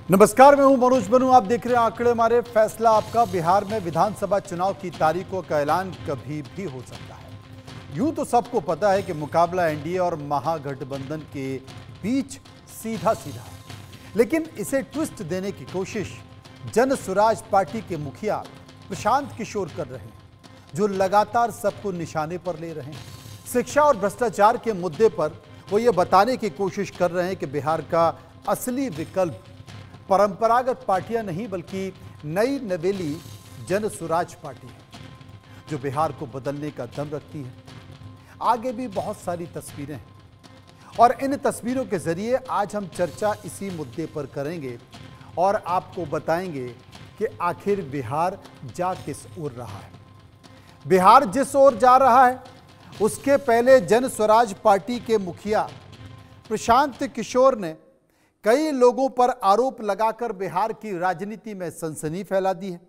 नमस्कार, मैं हूं मनोज बनू। आप देख रहे हैं आंकड़े हमारे, फैसला आपका। बिहार में विधानसभा चुनाव की तारीखों का ऐलान कभी भी हो सकता है। यूं तो सबको पता है कि मुकाबला एनडीए और महागठबंधन के बीच सीधा सीधा है, लेकिन इसे ट्विस्ट देने की कोशिश जन स्वराज पार्टी के मुखिया प्रशांत किशोर कर रहे हैं, जो लगातार सबको निशाने पर ले रहे हैं। शिक्षा और भ्रष्टाचार के मुद्दे पर वो ये बताने की कोशिश कर रहे हैं कि बिहार का असली विकल्प परंपरागत पार्टियां नहीं, बल्कि नई नवेली जन स्वराज पार्टी है, जो बिहार को बदलने का दम रखती है। आगे भी बहुत सारी तस्वीरें हैं और इन तस्वीरों के जरिए आज हम चर्चा इसी मुद्दे पर करेंगे और आपको बताएंगे कि आखिर बिहार जा किस ओर रहा है। बिहार जिस ओर जा रहा है उसके पहले जन स्वराज पार्टी के मुखिया प्रशांत किशोर ने कई लोगों पर आरोप लगाकर बिहार की राजनीति में सनसनी फैला दी है।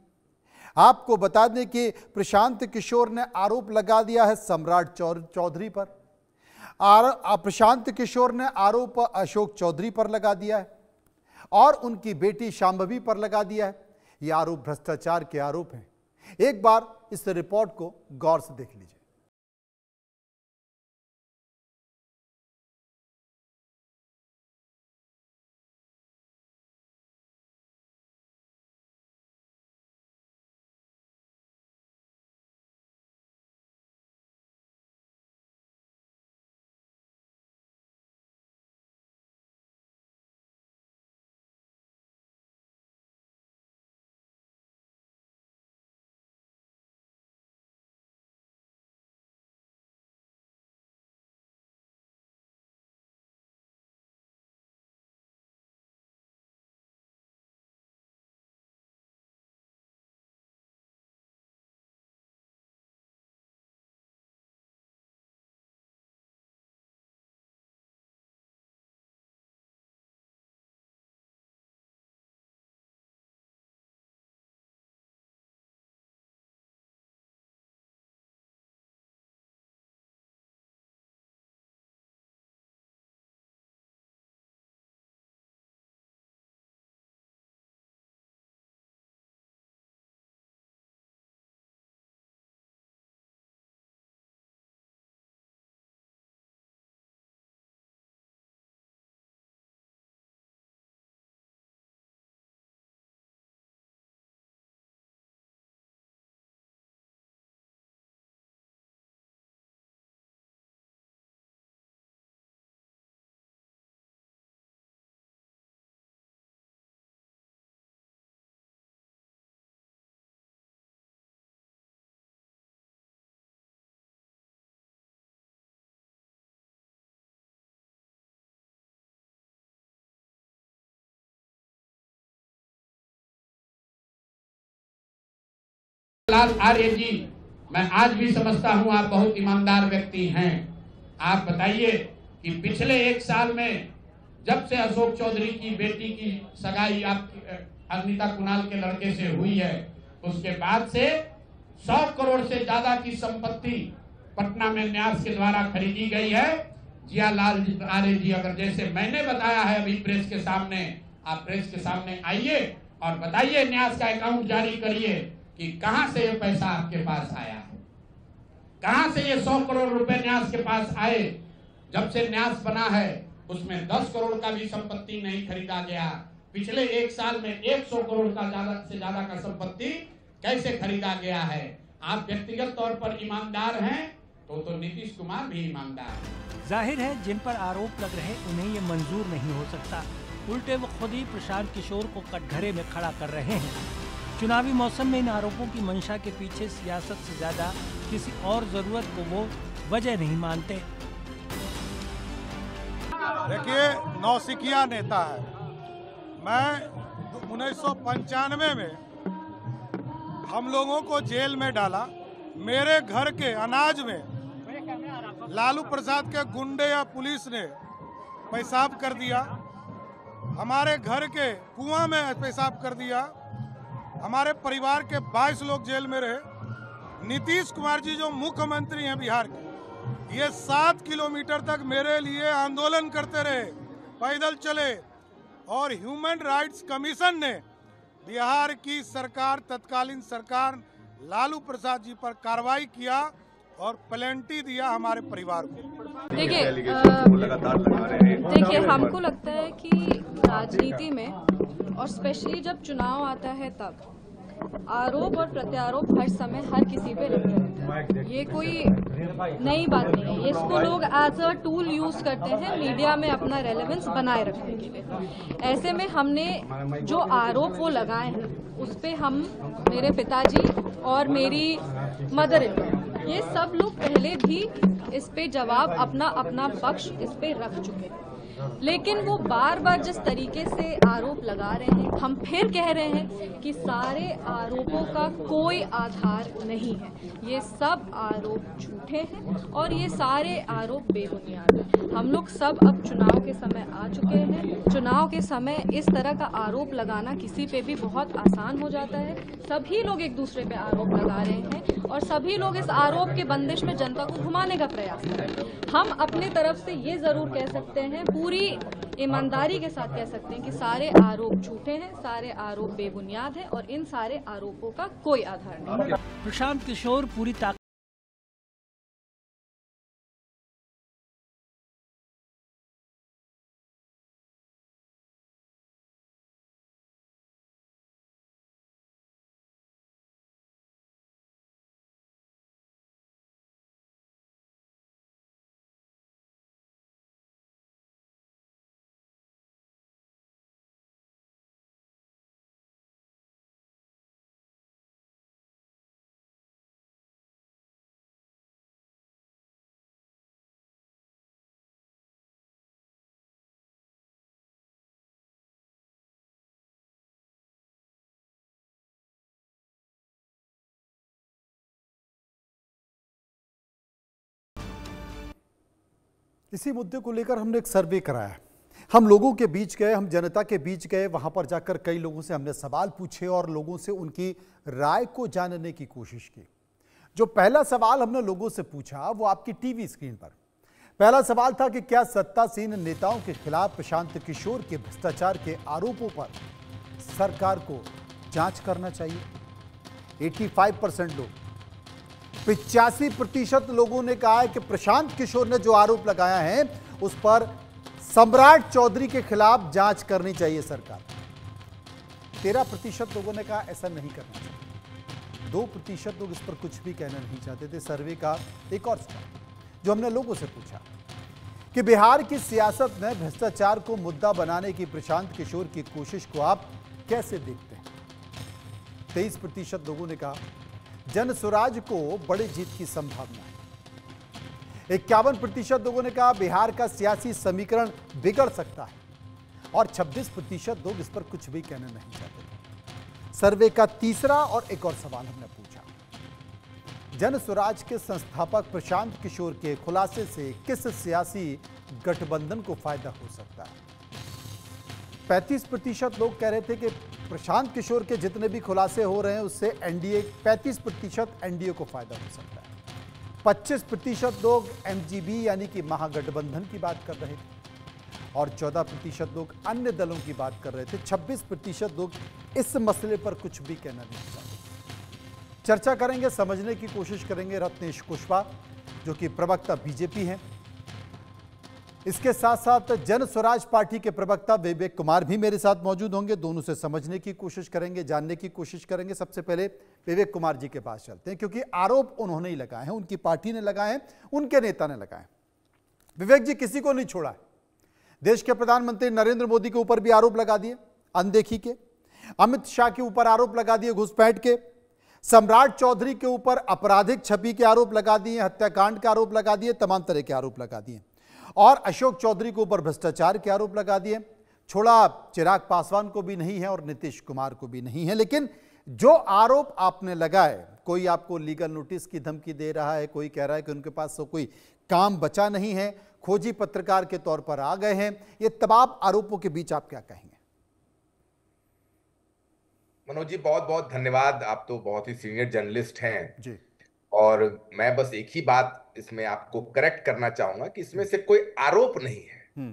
आपको बता दें कि प्रशांत किशोर ने आरोप लगा दिया है सम्राट चौधरी पर। प्रशांत किशोर ने आरोप अशोक चौधरी पर लगा दिया है और उनकी बेटी शांभवी पर लगा दिया है। ये आरोप भ्रष्टाचार के आरोप हैं। एक बार इस रिपोर्ट को गौर से देख लीजिए। लाल आर्य जी, मैं आज भी समझता हूं आप बहुत ईमानदार व्यक्ति हैं। आप बताइए कि पिछले एक साल में जब से अशोक चौधरी की बेटी की सगाई आपकी अग्निता कुणाल के लड़के से हुई है, उसके बाद से 100 करोड़ से ज्यादा की संपत्ति पटना में न्यास के द्वारा खरीदी गई है। जियालाल आर्य जी, अगर जैसे मैंने बताया है अभी प्रेस के सामने, आप प्रेस के सामने आइए और बताइए, न्यास का अकाउंट जारी करिए कि कहां से ये पैसा आपके पास आया है, कहां से ये 100 करोड़ रुपए न्यास के पास आए। जब से न्यास बना है उसमें 10 करोड़ का भी संपत्ति नहीं खरीदा गया। पिछले एक साल में 100 करोड़ का ज्यादा का संपत्ति कैसे खरीदा गया है। आप व्यक्तिगत तौर पर ईमानदार हैं तो नीतीश कुमार भी ईमानदार है। जाहिर है जिन पर आरोप लग रहे उन्हें ये मंजूर नहीं हो सकता। उल्टे वो खुद ही प्रशांत किशोर को कटघरे में खड़ा कर रहे हैं। चुनावी मौसम में इन आरोपों की मंशा के पीछे सियासत से ज्यादा किसी और जरूरत को वो वजह नहीं मानते। देखिए, नौसिखिया नेता है। मैं 1995 में हम लोगों को जेल में डाला। मेरे घर के अनाज में लालू प्रसाद के गुंडे या पुलिस ने पेशाब कर दिया। हमारे घर के कुआं में पेशाब कर दिया। हमारे परिवार के 22 लोग जेल में रहे। नीतीश कुमार जी जो मुख्यमंत्री हैं बिहार के, ये 7 किलोमीटर तक मेरे लिए आंदोलन करते रहे, पैदल चले। और ह्यूमन राइट्स कमीशन ने बिहार की सरकार, तत्कालीन सरकार लालू प्रसाद जी पर कार्रवाई किया और प्लेंटी दिया हमारे परिवार को। देखिए हमको लगता है कि राजनीति में और स्पेशली जब चुनाव आता है तब आरोप और प्रत्यारोप हर समय हर किसी पे लगते रहते हैं। ये कोई नई बात नहीं है। इसको लोग एज अ टूल यूज करते हैं मीडिया में अपना रेलेवेंस बनाए रखने के लिए। ऐसे में हमने जो आरोप वो लगाए हैं उस पे हम, मेरे पिताजी और मेरी मदर इन लॉ, ये सब लोग पहले भी इस पे जवाब अपना अपना पक्ष इस पे रख चुके हैं। लेकिन वो बार बार जिस तरीके से आरोप लगा रहे हैं, हम फिर कह रहे हैं कि सारे आरोपों का कोई आधार नहीं है। ये सब आरोप झूठे हैं और ये सारे आरोप बेबुनियाद हैं। हम लोग सब अब चुनाव के समय आ चुके हैं। चुनाव के समय इस तरह का आरोप लगाना किसी पे भी बहुत आसान हो जाता है। सभी लोग एक दूसरे पे आरोप लगा रहे हैं और सभी लोग इस आरोप के बंदिश में जनता को घुमाने का प्रयास कर रहे हैं। हम अपने तरफ से ये जरूर कह सकते हैं, पूरी ईमानदारी के साथ कह सकते हैं कि सारे आरोप झूठे हैं, सारे आरोप बेबुनियाद हैं और इन सारे आरोपों का कोई आधार नहीं है। प्रशांत किशोर पूरी ताकत इसी मुद्दे को लेकर हमने एक सर्वे कराया। हम लोगों के बीच गए, हम जनता के बीच गए, वहां पर जाकर कई लोगों से हमने सवाल पूछे और लोगों से उनकी राय को जानने की कोशिश की। जो पहला सवाल हमने लोगों से पूछा वो आपकी टीवी स्क्रीन पर पहला सवाल था कि क्या सत्तासीन नेताओं के खिलाफ प्रशांत किशोर के भ्रष्टाचार के आरोपों पर सरकार को जांच करना चाहिए। 85% लोग, 85% लोगों ने कहा है कि प्रशांत किशोर ने जो आरोप लगाया है उस पर सम्राट चौधरी के खिलाफ जांच करनी चाहिए सरकार। 13% लोगों ने कहा ऐसा नहीं करना चाहिए। 2% लोग इस पर कुछ भी कहना नहीं चाहते थे। सर्वे का एक और सवाल जो हमने लोगों से पूछा कि बिहार की सियासत में भ्रष्टाचार को मुद्दा बनाने की प्रशांत किशोर की कोशिश को आप कैसे देखते हैं। 23% लोगों ने कहा जन स्वराज को बड़ी जीत की संभावना है। 51% लोगों ने कहा बिहार का सियासी समीकरण बिगड़ सकता है और 26% लोग इस पर कुछ भी कहना नहीं चाहते। सर्वे का तीसरा और एक और सवाल हमने पूछा, जन स्वराज के संस्थापक प्रशांत किशोर के खुलासे से किस सियासी गठबंधन को फायदा हो सकता है। 35% लोग कह रहे थे कि प्रशांत किशोर के जितने भी खुलासे हो रहे हैं उससे एनडीए, 35% एनडीए को फायदा हो सकता है। 25% लोग एमजीबी यानी कि महागठबंधन की बात कर रहे थे और 14% लोग अन्य दलों की बात कर रहे थे। 26% लोग इस मसले पर कुछ भी कहना नहीं चाहते। चर्चा करेंगे, समझने की कोशिश करेंगे रत्नेश कुशवाहा जो कि प्रवक्ता बीजेपी हैं, इसके साथ साथ जन स्वराज पार्टी के प्रवक्ता विवेक कुमार भी मेरे साथ मौजूद होंगे। दोनों से समझने की कोशिश करेंगे, जानने की कोशिश करेंगे। सबसे पहले विवेक कुमार जी के पास चलते हैं क्योंकि आरोप उन्होंने ही लगाए हैं, उनकी पार्टी ने लगाए हैं, उनके नेता ने लगाए हैं। विवेक जी, किसी को नहीं छोड़ा है। देश के प्रधानमंत्री नरेंद्र मोदी के ऊपर भी आरोप लगा दिए अनदेखी के, अमित शाह के ऊपर आरोप लगा दिए घुसपैठ के, सम्राट चौधरी के ऊपर आपराधिक छवि के आरोप लगा दिए, हत्याकांड के आरोप लगा दिए, तमाम तरह के आरोप लगा दिए और अशोक चौधरी के ऊपर भ्रष्टाचार के आरोप लगा दिए। छोड़ा चिराग पासवान को भी नहीं है और नीतीश कुमार को भी नहीं है। लेकिन जो आरोप आपने लगाए, कोई आपको लीगल नोटिस की धमकी दे रहा है, कोई कह रहा है कि उनके पास तो कोई काम बचा नहीं है, खोजी पत्रकार के तौर पर आ गए हैं, ये तमाम आरोपों के बीच आप क्या कहेंगे। मनोज जी, बहुत बहुत धन्यवाद। आप तो बहुत ही सीनियर जर्नलिस्ट हैं जी, और मैं बस एक ही बात इसमें आपको करेक्ट करना चाहूंगा कि इसमें से कोई आरोप नहीं है,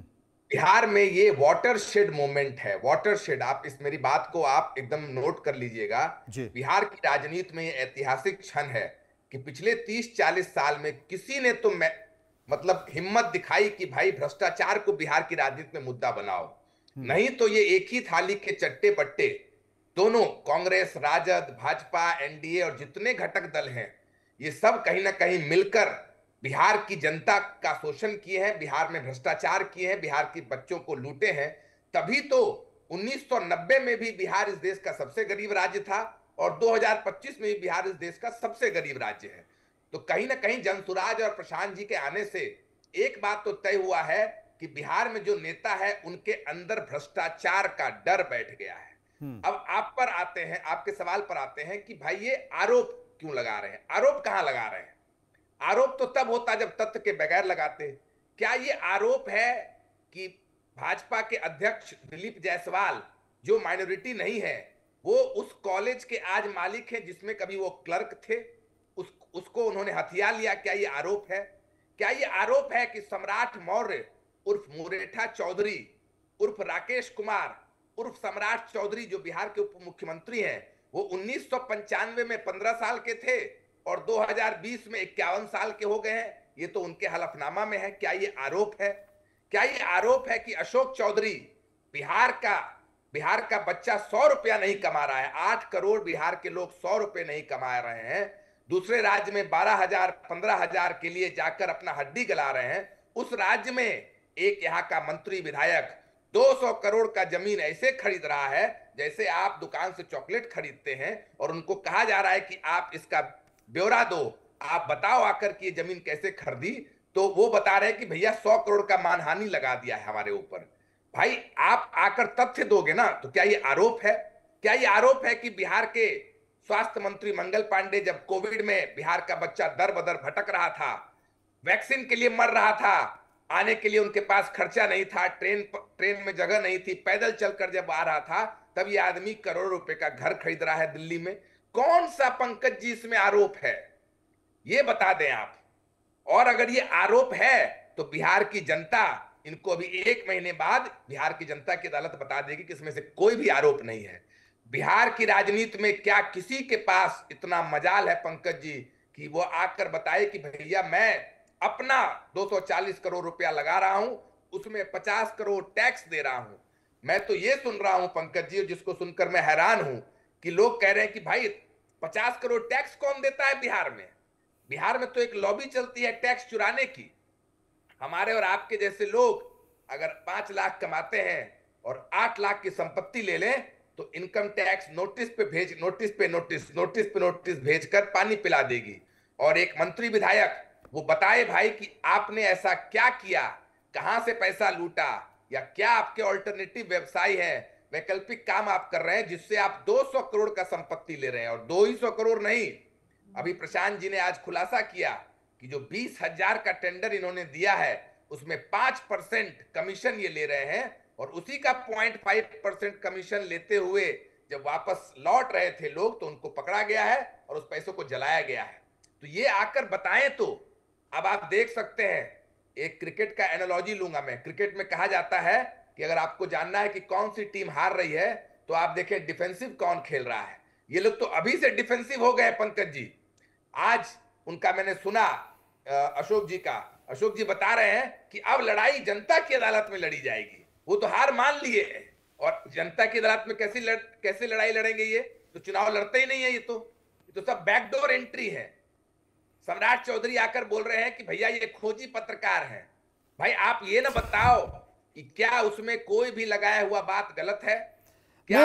बिहार में ये वाटरशेड मोमेंट है, वाटरशेड। आप इस मेरी बात को आप एकदम नोट कर लीजिएगा। बिहार की राजनीति में ये ऐतिहासिक क्षण है कि पिछले 30-40 साल में किसी ने तो मतलब हिम्मत दिखाई कि भाई भ्रष्टाचार को बिहार की राजनीति में मुद्दा बनाओ। नहीं तो ये एक ही थाली के चट्टे पट्टे दोनों कांग्रेस, राजद, भाजपा, एनडीए और जितने घटक दल हैं, ये सब कहीं ना कहीं मिलकर बिहार की जनता का शोषण किए हैं, बिहार में भ्रष्टाचार किए हैं, बिहार के बच्चों को लूटे हैं। तभी तो 1990 में भी बिहार इस देश का सबसे गरीब राज्य था और 2025 में भी बिहार इस देश का सबसे गरीब राज्य है। तो कहीं ना कहीं जनसुराज और प्रशांत जी के आने से एक बात तो तय हुआ है कि बिहार में जो नेता है उनके अंदर भ्रष्टाचार का डर बैठ गया है। अब आप पर आते हैं, आपके सवाल पर आते हैं कि भाई ये आरोप क्यों लगा रहे हैं? आरोप कहां लगा रहे हैं? आरोप तो तब होता जब तथ्य के बगैर लगाते। क्या ये आरोप है कि भाजपा के अध्यक्ष दिलीप जायसवाल, जो माइनॉरिटी नहीं है, वो उस कॉलेज के आज मालिक हैं जिसमें कभी वो क्लर्क थे, उसको उन्होंने हथिया लिया? क्या ये आरोप है? क्या ये आरोप है कि सम्राट मौर्य उर्फ मुरेठा चौधरी उर्फ राकेश कुमार उर्फ सम्राट चौधरी, जो बिहार के उप मुख्यमंत्री हैं, वो 1995 में 15 साल के थे और 2020 में 51 साल के हो गए हैं? ये तो उनके हलफनामा में है। क्या ये आरोप है? क्या ये आरोप है कि अशोक चौधरी, बिहार का बच्चा 100 रुपया नहीं कमा रहा है, 8 करोड़ बिहार के लोग 100 रुपये नहीं कमा रहे हैं, दूसरे राज्य में 12,000 15,000 के लिए जाकर अपना हड्डी गला रहे हैं, उस राज्य में एक यहाँ का मंत्री विधायक 200 करोड़ का जमीन ऐसे खरीद रहा है जैसे आप दुकान से चॉकलेट खरीदते हैं और उनको कहा जा रहा है कि आप इसका ब्यौरा दो, आप बताओ आकर कि ये जमीन कैसे खरीदी, तो वो बता रहे हैं कि भैया 100 करोड़ का मानहानि लगा दिया है हमारे ऊपर। भाई आप आकर तथ्य दोगे ना, तो क्या ये आरोप है? क्या ये आरोप है कि बिहार के स्वास्थ्य मंत्री मंगल पांडे जब कोविड में बिहार का बच्चा दर बदर भटक रहा था, वैक्सीन के लिए मर रहा था, आने के लिए उनके पास खर्चा नहीं था, ट्रेन में जगह नहीं थी, पैदल चलकर जब आ रहा था, तब ये आदमी करोड़ों रुपए का घर खरीद रहा है दिल्ली में? कौन सा पंकज जी इसमें आरोप है, ये बता दें आप। और अगर ये आरोप है तो बिहार की जनता इनको अभी 1 महीने बाद बिहार की जनता की अदालत बता देगी कि इसमें से कोई भी आरोप नहीं है। बिहार की राजनीति में क्या किसी के पास इतना मजाल है पंकज जी कि वो आकर बताए कि भैया मैं अपना 240 करोड़ रुपया लगा रहा हूं, उसमें 50 करोड़ टैक्स दे रहा हूं? मैं तो ये सुन रहा हूं पंकज जी, जिसको सुनकर मैं हैरान हूं कि लोग कह रहे हैं कि भाई 50 करोड़ टैक्स कौन देता है बिहार में? बिहार में तो एक लॉबी चलती है टैक्स चुराने की। हमारे और आपके जैसे लोग अगर 5 लाख कमाते हैं और 8 लाख की संपत्ति ले लें तो इनकम टैक्स नोटिस पे भेजकर पानी पिला देगी। और एक मंत्री विधायक वो बताए भाई कि आपने ऐसा क्या किया, कहां से पैसा लूटा, या क्या आपके ऑल्टरनेटिव व्यवसाय है, वैकल्पिक काम आप कर रहे हैं जिससे आप 200 करोड़ का संपत्ति ले रहे हैं। और 200 करोड़ नहीं, अभी प्रशांत जी ने आज खुलासा किया कि जो 20,000 का टेंडर इन्होंने दिया है उसमें 5% कमीशन ये ले रहे हैं और उसी का 0.5% कमीशन लेते हुए जब वापस लौट रहे थे लोग तो उनको पकड़ा गया है और उस पैसों को जलाया गया है। तो ये आकर बताएं तो अब आप देख सकते हैं। एक क्रिकेट का एनालॉजी लूंगा मैं। क्रिकेट में कहा जाता है कि अगर आपको जानना है कि कौन सी टीम हार रही है तो आप देखें डिफेंसिव कौन खेल रहा है। ये लोग तो अभी से डिफेंसिव हो गए पंकज जी। आज उनका मैंने सुना अशोक जी बता रहे हैं कि अब लड़ाई जनता की अदालत में लड़ी जाएगी। वो तो हार मान लिए हैं और जनता की अदालत में कैसे लड़ाई लड़ेंगे? ये तो चुनाव लड़ते ही नहीं है। ये तो सब बैकडोर एंट्री है। सम्राट चौधरी आकर बोल रहे हैं कि भैया ये खोजी पत्रकार हैं। भाई आप ये ना बताओ कि क्या उसमें कोई भी लगाया हुआ बात गलत है? नहीं,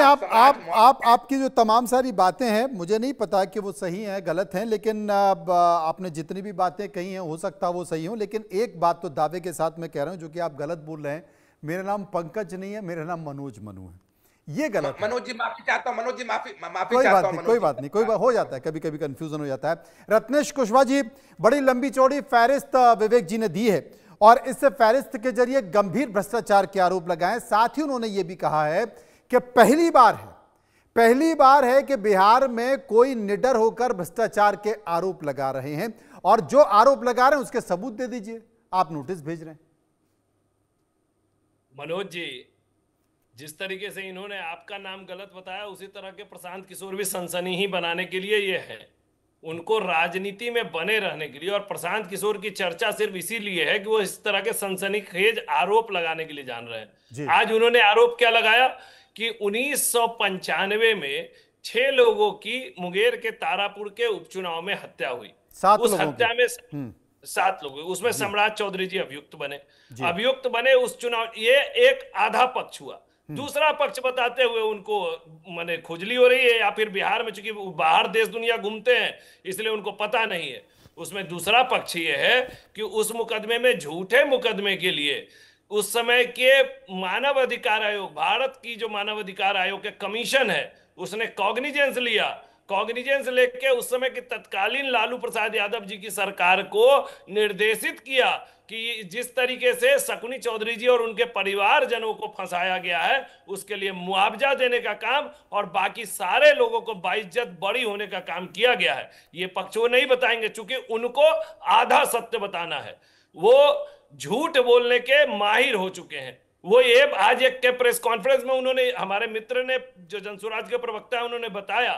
आपकी जो तमाम सारी बातें हैं मुझे नहीं पता कि वो सही हैं गलत हैं, लेकिन आपने जितनी भी बातें कही हैं हो सकता वो सही हो, लेकिन एक बात तो दावे के साथ मैं कह रहा हूं जो कि आप गलत बोल रहे हैं। मेरा नाम पंकज नहीं है, मेरा नाम मनोज मनु है। ये गलत। मनोज जी माफी चाहता हूं। मनोज जी माफी कोई बात नहीं, हो जाता है, कभी कभी कंफ्यूजन हो जाता है। रत्नेश कुशवाहा जी, बड़ी लंबी चौड़ी फहरिस्त विवेक जी ने दी है और इस फहरिस्त के जरिए गंभीर भ्रष्टाचार के आरोप लगाए। साथ ही उन्होंने ये भी कहा है कि पहली बार है कि बिहार में कोई निडर होकर भ्रष्टाचार के आरोप लगा रहे हैं और जो आरोप लगा रहे हैं उसके सबूत दे दीजिए। आप नोटिस भेज रहे हैं। मनोज जी, जिस तरीके से इन्होंने आपका नाम गलत बताया, उसी तरह के प्रशांत किशोर भी सनसनी ही बनाने के लिए ये है। उनको राजनीति में बने रहने के लिए, और प्रशांत किशोर की चर्चा सिर्फ इसीलिए है कि वो इस तरह के सनसनीखेज आरोप लगाने के लिए जान रहे हैं। आज उन्होंने आरोप क्या लगाया कि 1995 में 6 लोगों की मुंगेर के तारापुर के उपचुनाव में हत्या हुई। उस हत्या में 7 लोग, उसमें सम्राट चौधरी जी अभियुक्त बने उस चुनाव। ये एक आधा पक्ष हुआ। दूसरा पक्ष बताते हुए उनको माने खुजली हो रही है, या फिर बिहार में चूंकि बाहर देश दुनिया घूमते हैं इसलिए उनको पता नहीं है। उसमें दूसरा पक्ष ये है कि उस मुकदमे में, झूठे मुकदमे के लिए उस समय के मानव अधिकार आयोग, भारत की जो मानव अधिकार आयोग के कमीशन है, उसने कॉग्निजेंस लिया। कॉग्निजेंस लेके उस समय की तत्कालीन लालू प्रसाद यादव जी की सरकार को निर्देशित किया कि जिस तरीके से शकुनी चौधरी जी और उनके परिवारजनों को फंसाया गया है, उसके लिए मुआवजा देने का काम और बाकी सारे लोगों को बाइज्जत बरी होने का काम किया गया है। ये पक्ष वो नहीं बताएंगे, चूंकि उनको आधा सत्य बताना है। वो झूठ बोलने के माहिर हो चुके हैं। वो ये आज एक के प्रेस कॉन्फ्रेंस में उन्होंने, हमारे मित्र ने जो जनसुराज के प्रवक्ता है, उन्होंने बताया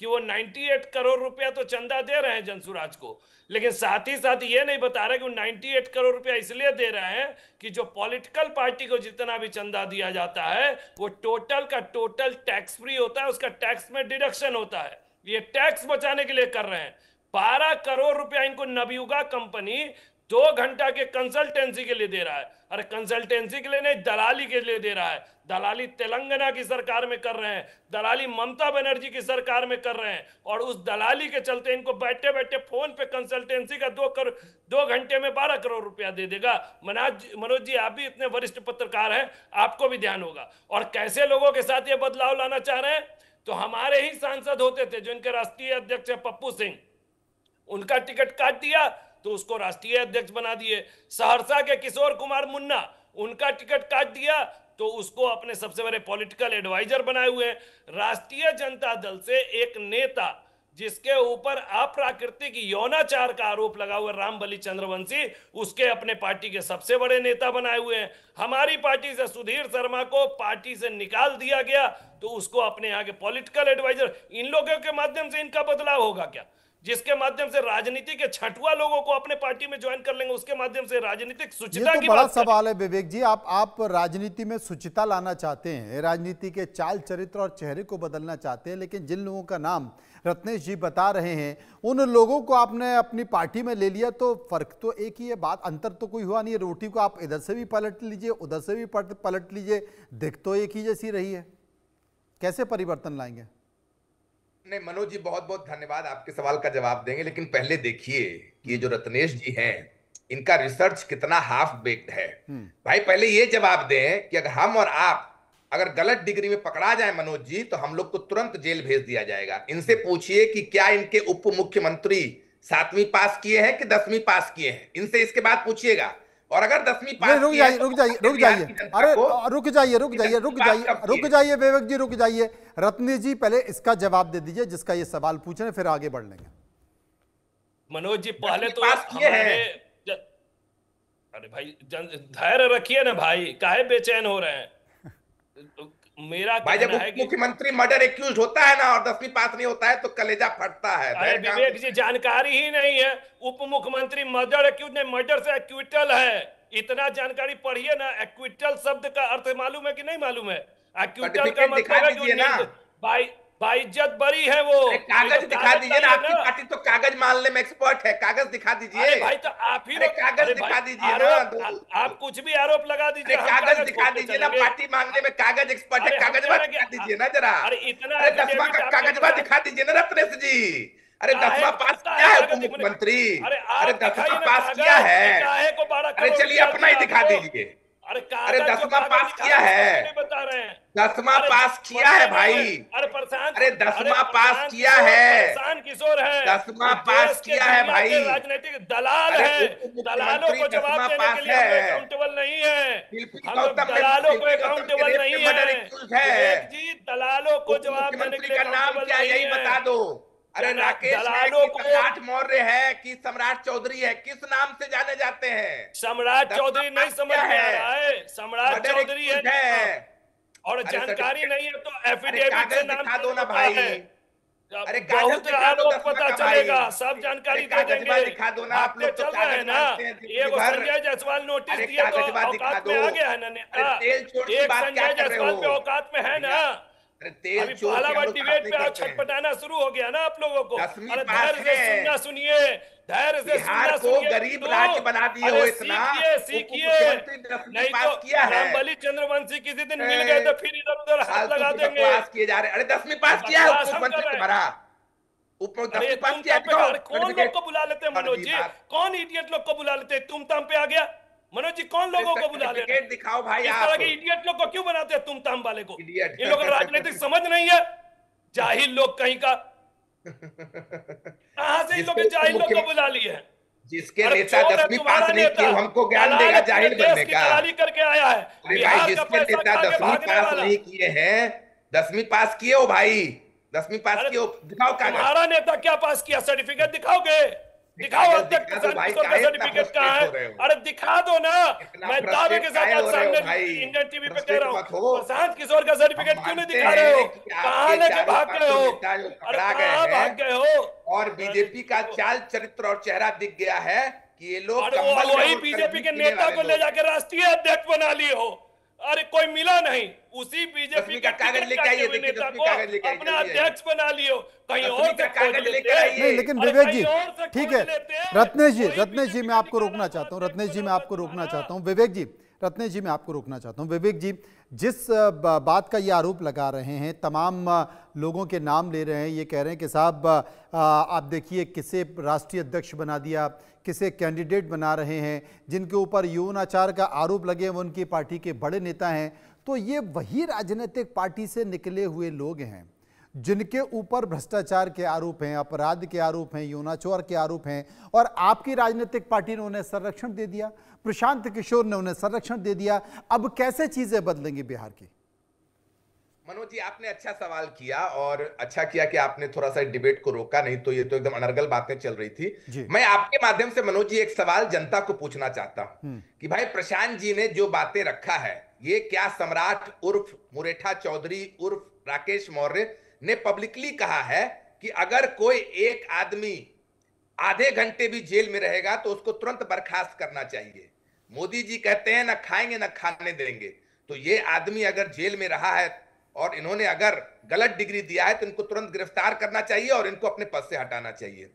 कि वो 98 करोड़ रुपया तो चंदा दे रहे हैं जनसुराज को, लेकिन साथ ही साथ ये नहीं बता रहे कि वो 98 करोड़ रुपया इसलिए दे रहे हैं कि जो पॉलिटिकल पार्टी को जितना भी चंदा दिया जाता है वो टोटल का टोटल टैक्स फ्री होता है, उसका टैक्स में डिडक्शन होता है। ये टैक्स बचाने के लिए कर रहे हैं। 12 करोड़ रुपया इनको नवयुगा कंपनी 2 घंटा के कंसल्टेंसी के लिए दे रहा है। अरे कंसल्टेंसी के लिए नहीं, दलाली के लिए दे रहा है। दलाली तेलंगाना की सरकार में कर रहे हैं, दलाली ममता बनर्जी की सरकार में कर रहे हैं, और उस दलाली के चलते इनको बैठे बैठे फोन पे कंसल्टेंसी का 2 घंटे में 12 करोड़ रुपया दे देगा। मनोज जी, आप भी इतने वरिष्ठ पत्रकार हैं, आपको भी ध्यान होगा। और कैसे लोगों के साथ ये बदलाव लाना चाह रहे हैं, तो हमारे ही सांसद होते थे जो इनके राष्ट्रीय अध्यक्ष है पप्पू सिंह, उनका टिकट काट दिया तो उसको राष्ट्रीय अध्यक्ष बना दिए। सहरसा के किशोर कुमार मुन्ना, उनका टिकट काट दिया तो उसको अपने सबसे बड़े पॉलिटिकल एडवाइजर बनाए हुए हैं। राष्ट्रीय जनता दल से एक नेता जिसके ऊपर अप्राकृतिक यौनाचार का आरोप लगा हुआ रामबली चंद्रवंशी, उसके अपने पार्टी के सबसे बड़े नेता बनाए हुए हैं। हमारी पार्टी से सुधीर शर्मा को पार्टी से निकाल दिया गया तो उसको अपने यहाँ के पॉलिटिकल एडवाइजर, इन लोगों के माध्यम से इनका बदलाव होगा क्या? जिसके माध्यम से राजनीति के छठुआ लोगों को अपने पार्टी में ज्वाइन कर लेंगे, उसके माध्यम से राजनीतिक सुचिता की बड़ा सवाल है विवेक जी। आप राजनीति में सुचिता लाना चाहते हैं, राजनीति के चाल चरित्र और चेहरे को बदलना चाहते हैं, लेकिन जिन लोगों का नाम रत्नेश जी बता रहे हैं उन लोगों को आपने अपनी पार्टी में ले लिया, तो फर्क तो एक ही है, बात अंतर तो कोई हुआ नहीं है। रोटी को आप इधर से भी पलट लीजिए, उधर से भी पलट लीजिए, दिख तो एक ही जैसी रही है। कैसे परिवर्तन लाएंगे? नहीं मनोज जी, बहुत बहुत धन्यवाद, आपके सवाल का जवाब देंगे, लेकिन पहले देखिए कि ये जो रत्नेश जी हैं इनका रिसर्च कितना हाफ बेक्ड है। भाई पहले ये जवाब दें कि अगर हम और आप अगर गलत डिग्री में पकड़ा जाए मनोज जी, तो हम लोग को तुरंत जेल भेज दिया जाएगा। इनसे पूछिए कि क्या इनके उप मुख्यमंत्री 7वीं पास किए हैं कि 10वीं पास किए हैं, इनसे इसके बाद पूछिएगा। और अगर 10वीं पास रुक जाइए अरे रुक जाइए विवेक जी, रुक जाइए। रत्नेश जी पहले इसका जवाब दे दीजिए जिसका ये सवाल पूछ रहे हैं, फिर आगे बढ़ लेंगे। मनोज जी पहले तो अरे भाई धैर्य रखिए ना भाई, काहे बेचैन हो रहे हैं? मेरा भाई जब मुख्यमंत्री मर्डर एक्यूज होता है ना और 10वीं पास नहीं होता है तो कलेजा फटता है। अरे विवेक जी जानकारी ही नहीं है, उप मुख्यमंत्री मर्डर एक्यूज नहीं, मर्डर से एक्विटल है। इतना जानकारी पढ़िए ना। एक्विटल शब्द का अर्थ मालूम है कि नहीं मालूम है? एक्विटल का मतलब है कि बाइज्जत बरी है वो। कागज दिखा दीजिए ना, आपकी पार्टी तो कागज मानने में एक्सपर्ट है, कागज दिखा दीजिए। अरे भाई तो आप ही कागज दिखा दीजिए ना, आप कुछ भी आरोप लगा दीजिए, कागज दिखा दीजिए ना, पार्टी मांगने में कागज एक्सपर्ट है, कागजवा दिखा दीजिए ना जरा। अरे इतना 10वां का कागजवा दिखा दीजिए ना रत्नेश जी। अरे 10वां पास किया है उप मुख्यमंत्री, अरे 10वां पास किया है। अरे चलिए अपना ही दिखा दीजिए। अरे 10वां पास किया है, 10वां पास किया है भाई। अरे 10वां पास किया है, किशोर है, 10वां पास किया है भाई। राजनीतिक दलाल है, दलालों को जवाब देने के लिए अकाउंटेबल नहीं है, हम दलालों को अकाउंटेबल नहीं है। जी दलालों को जवाब देने के लिए नाम क्या, यही बता दो। अरे राकेश दलालों को सम्राट मौर्य है कि सम्राट चौधरी है, किस नाम से जाने जाते हैं? सम्राट चौधरी नहीं समझ में आ रहा है, सम्राट चौधरी है और जानकारी नहीं है तो एफिडेविट से नाम दिखा दो ना भाई। अरे बहुत लोग पता चलेगा, सब जानकारी दे देंगे। दिखा दो ना, आप लोग चल रहे हैं ना। ये वो संजय जायसवाल नोटिस दिया तो औकात में आ गया है ना नेता। एक संजय जायसवाल पे औकात में है ना। अभी पहला बार डिबेट पे आप छटपटाना शुरू हो गया ना आप लोगों को। अरे धैर्य से सुनना सुनिए, धैर्य से सुनना सुनिए। गरीब राज्य बना दिए हो इतना। सीखिए नहीं तो रामबली चंद्रवंशी किसी दिन मिल गए तो फिर इधर उधर हाथ लगा देंगे। किए जा रहे। अरे 10वीं पास किया है तुम्हारा, ऊपर 10वीं पास किया। कौन लोग को बुला लेते हैं मनोज जी? कौन इडियट लोग को बुला लेते हैं? तुम ताम पे आ गया मनोज जी, कौन लोगों को बुला लेते हैं? दिखाओ भाई। इस तरह के इडियट लोग को क्यों बनाते हैं तुम ताम वाले को? इन लोगों को राजनीतिक समझ नहीं है, जाहिल लोग कहीं का। कहां से इन लोग जाहिल लोग को बुला लिए हैं? जिसके नेता 10वीं पास नहीं किए हमको ज्ञान देगा जाहिल बनने का? करके आया है। अरे भाई जिसके नेता 10वीं पास नहीं किए हैं, 10वीं पास किए हो भाई, 10वीं पास किए हो, दिखाओ कागज। तुम्हारा नेता क्या पास किया? सर्टिफिकेट दिखाओगे? दिखाओ अब तक सर्टिफिकेट कहाँ है? अरे दिखा दो ना। मैं दावे के साथ आज सामने इंडियन टीवी पे कह रहा हूँ, प्रशांत किशोर का सर्टिफिकेट क्यों नहीं दिखा रहे हो? कहाँ लेके भाग गए हो? अरे कहाँ भाग गए हो? और बीजेपी का चाल चरित्र और चेहरा दिख गया है कि ये लोग वही बीजेपी के नेता को ले जाकर राष्ट्रीय अध्यक्ष बना लिए हो। अरे कोई मिला नहीं, उसी बीजेपी का कागज लेके आइए, नेता को अपना अध्यक्ष बना लियो। कहीं और से कागज लेके आइए। नहीं लेकिन विवेक जी ठीक है। रत्नेश जी मैं आपको रोकना चाहता हूँ। रत्नेश जी मैं आपको रोकना चाहता हूँ। विवेक जी, रत्नेश जी मैं आपको रोकना चाहता हूँ। विवेक जी, जिस बात का ये आरोप लगा रहे हैं, तमाम लोगों के नाम ले रहे हैं, ये कह रहे हैं कि साहब आप देखिए किसे राष्ट्रीय अध्यक्ष बना दिया, किसे कैंडिडेट बना रहे हैं, जिनके ऊपर यौनाचार का आरोप लगे वो उनकी पार्टी के बड़े नेता हैं। तो ये वही राजनीतिक पार्टी से निकले हुए लोग हैं जिनके ऊपर भ्रष्टाचार के आरोप हैं, अपराध के आरोप हैं, यौनाचार के आरोप हैं, और आपकी राजनीतिक पार्टी ने उन्हें संरक्षण दे दिया, प्रशांत किशोर ने उन्हें संरक्षण दे दिया। अब कैसे चीजें बदलेंगी बिहार की? मनोज जी आपने अच्छा सवाल किया और अच्छा किया कि आपने थोड़ा सा डिबेट को रोका, नहीं तो ये तो एकदम अनर्गल बातें चल रही थी। मैं आपके माध्यम से मनोज जी एक सवाल जनता को पूछना चाहता हूं कि भाई प्रशांत जी ने जो बातें रखा है, ये क्या सम्राट उर्फ मुरेठा चौधरी उर्फ राकेश मौर्य ने पब्लिकली कहा है कि अगर कोई एक आदमी आधे घंटे भी जेल में रहेगा तो उसको तुरंत बर्खास्त करना चाहिए? मोदी जी कहते हैं ना खाएंगे ना खाने देंगे। तो ये आदमी अगर जेल में रहा है और इन्होंने अगर गलत डिग्री दिया है तो इनको तुरंत गिरफ्तार करना चाहिए और इनको अपने पद से हटाना चाहिए।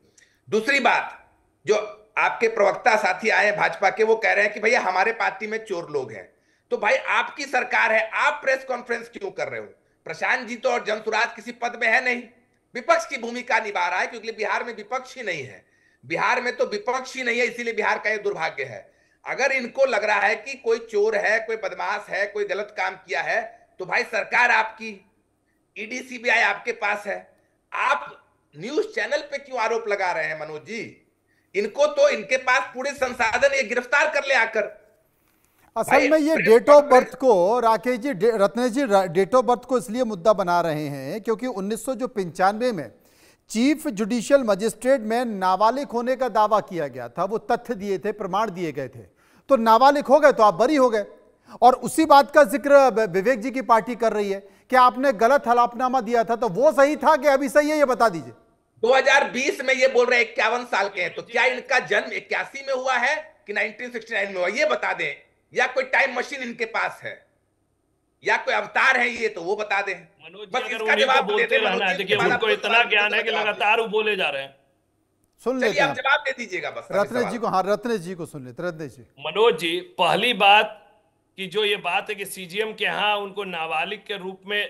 दूसरी बात, जो आपके प्रवक्ता साथी आए हैं भाजपा के, वो कह रहे हैं कि भैया हमारे पार्टी में चोर लोग हैं। तो भाई आपकी सरकार है, आप प्रेस कॉन्फ्रेंस क्यों कर रहे हो? प्रशांत जी तो और जनसुराज किसी पद में है नहीं, विपक्ष की भूमिका निभा रहा है, क्योंकि बिहार में विपक्ष ही नहीं है। बिहार में तो विपक्ष ही नहीं है, इसीलिए बिहार का यह दुर्भाग्य है। अगर इनको लग रहा है कि कोई चोर है, कोई बदमाश है, कोई गलत काम किया है, तो भाई सरकार आपकी, ईडी सीबीआई आपके पास है, आप न्यूज चैनल पे क्यों आरोप लगा रहे हैं मनोज जी? इनको तो इनके पास पूरे संसाधन, ये गिरफ्तार कर ले आकर। असल में ये डेट ऑफ बर्थ को राकेश जी, रत्नेश जी, डेट ऑफ बर्थ को इसलिए मुद्दा बना रहे हैं क्योंकि 1995 में चीफ जुडिशियल मजिस्ट्रेट में नाबालिग होने का दावा किया गया था। वो तथ्य दिए थे, प्रमाण दिए गए थे, तो नाबालिग हो गए तो आप बरी हो गए। और उसी बात का जिक्र विवेक जी की पार्टी कर रही है कि आपने गलत हलफनामा दिया था, तो वो सही था कि अभी सही है, ये बता दीजिए। 2020 में ये बोल रहे हैं 51 साल के हैं, तो क्या इनका जन्म 81 में हुआ है कि 1969 में हुआ? ये बता दें, या कोई टाइम मशीन इनके पास है, या कोई अवतार है ये, तो वो बता दें। बस इसका जवाब बोलते रहना है। देखिए उनको इतना ज्ञान है कि लगातार वो बोले जा रहे हैं। सुन लेते हैं, आप जवाब दे दीजिएगा बस रत्नेश जी को। हाँ, रत्नेश जी को सुन लेते। रत्नेश जी, मनोज जी, पहली बात कि जो ये बात है कि सीजीएम के यहाँ उनको नाबालिग के रूप में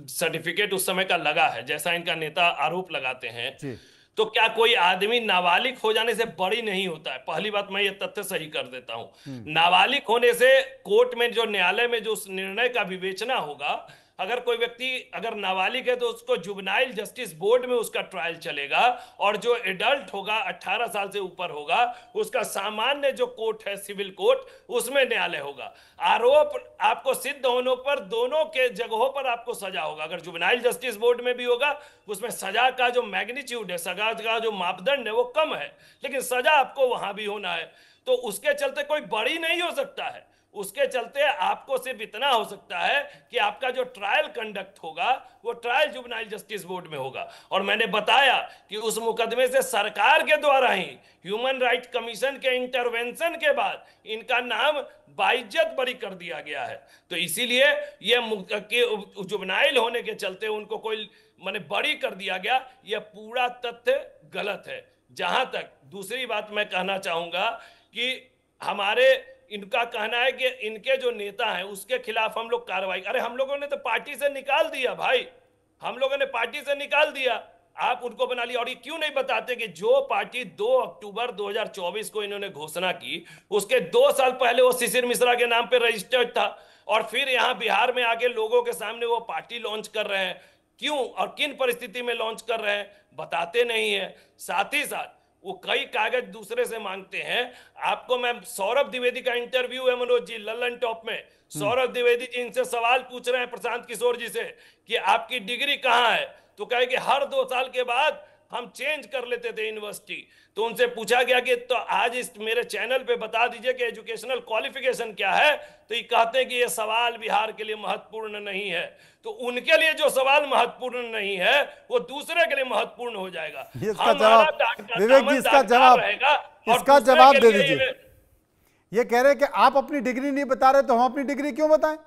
सर्टिफिकेट उस समय का लगा है, जैसा इनका नेता आरोप लगाते हैं, तो क्या कोई आदमी नाबालिग हो जाने से बड़ी नहीं होता है? पहली बात मैं ये तथ्य सही कर देता हूं। नाबालिग होने से कोर्ट में, जो न्यायालय में जो निर्णय का विवेचना होगा, अगर कोई व्यक्ति अगर नाबालिग है तो उसको जुवेनाइल जस्टिस बोर्ड में उसका ट्रायल चलेगा, और जो एडल्ट होगा 18 साल से ऊपर होगा उसका सामान्य जो कोर्ट है सिविल कोर्ट, उसमें न्यायालय होगा। आरोप आपको सिद्ध होने पर दोनों के जगहों पर आपको सजा होगा। अगर जुवेनाइल जस्टिस बोर्ड में भी होगा उसमें सजा का जो मैग्नीट्यूड है, सजा का जो मापदंड है वो कम है, लेकिन सजा आपको वहां भी होना है। तो उसके चलते कोई बड़ी नहीं हो सकता है, उसके चलते आपको सिर्फ इतना हो सकता है कि आपका जो ट्रायल कंडक्ट होगा वो ट्रायल जुवेनाइल जस्टिस बोर्ड में होगा। और मैंने बताया कि उस मुकदमे से सरकार के द्वारा ही ह्यूमन राइट कमीशन के इंटरवेंशन के बाद इनका नाम बाइज्जत बरी कर दिया गया है। तो इसीलिए ये जुवेनाइल होने के चलते उनको कोई माने बरी कर दिया गया, यह पूरा तथ्य गलत है। जहां तक दूसरी बात मैं कहना चाहूंगा कि हमारे इनका कहना है कि इनके जो नेता हैं उसके खिलाफ हम लोग कार्रवाई, अरे हम लोगों ने तो पार्टी से निकाल दिया भाई, हम लोगों ने पार्टी से निकाल दिया, आप उनको बना लिया। और ये क्यों नहीं बताते कि जो पार्टी 2 अक्टूबर 2024 को इन्होंने घोषणा की उसके 2 साल पहले वो शिशिर मिश्रा के नाम पे रजिस्टर्ड था, और फिर यहां बिहार में आके लोगों के सामने वो पार्टी लॉन्च कर रहे हैं। क्यों और किन परिस्थिति में लॉन्च कर रहे हैं बताते नहीं है। साथ ही साथ वो कई कागज दूसरे से मांगते हैं। आपको मैं सौरभ द्विवेदी का इंटरव्यू है मनोज जी लल्लन टॉप में, सौरभ द्विवेदी जी इनसे सवाल पूछ रहे हैं प्रशांत किशोर जी से कि आपकी डिग्री कहाँ है, तो कहे कि हर 2 साल के बाद हम चेंज कर लेते थे यूनिवर्सिटी। तो उनसे पूछा गया कि तो आज इस मेरे चैनल पे बता दीजिए कि एजुकेशनल क्वालिफिकेशन क्या है, तो ये कहते हैं कि ये सवाल बिहार के लिए महत्वपूर्ण नहीं है। तो उनके लिए जो सवाल महत्वपूर्ण नहीं है वो दूसरे के लिए महत्वपूर्ण हो जाएगा। इसका जवाब विवेक जी, इसका जवाब दे दीजिए। ये कह रहे हैं कि आप अपनी डिग्री नहीं बता रहे तो हम अपनी डिग्री क्यों बताएं?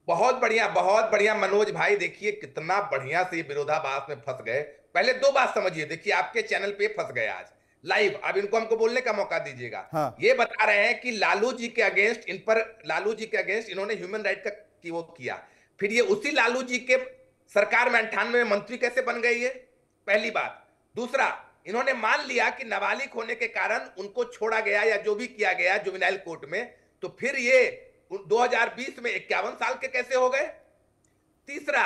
बहुत बढ़िया मनोज भाई, देखिए कितना बढ़िया से विरोधाभास में फंस गए। पहले 2 बात समझिए, देखिए आपके चैनल पे फंस गए आज लाइव, अब इनको हमको बोलने का मौका दीजिएगा। हाँ। ये बता रहे हैं कि लालू जी के अगेंस्ट इन्होंने ह्यूमन राइट का वो किया, फिर ये उसी लालू जी के सरकार में 98 में मंत्री कैसे बन गए, ये पहली बात। दूसरा, इन्होंने मान लिया कि नाबालिग होने के कारण उनको छोड़ा गया या जो भी किया गया जुवेनाइल कोर्ट में, तो फिर ये 2020 में 51 साल के कैसे हो गए। तीसरा,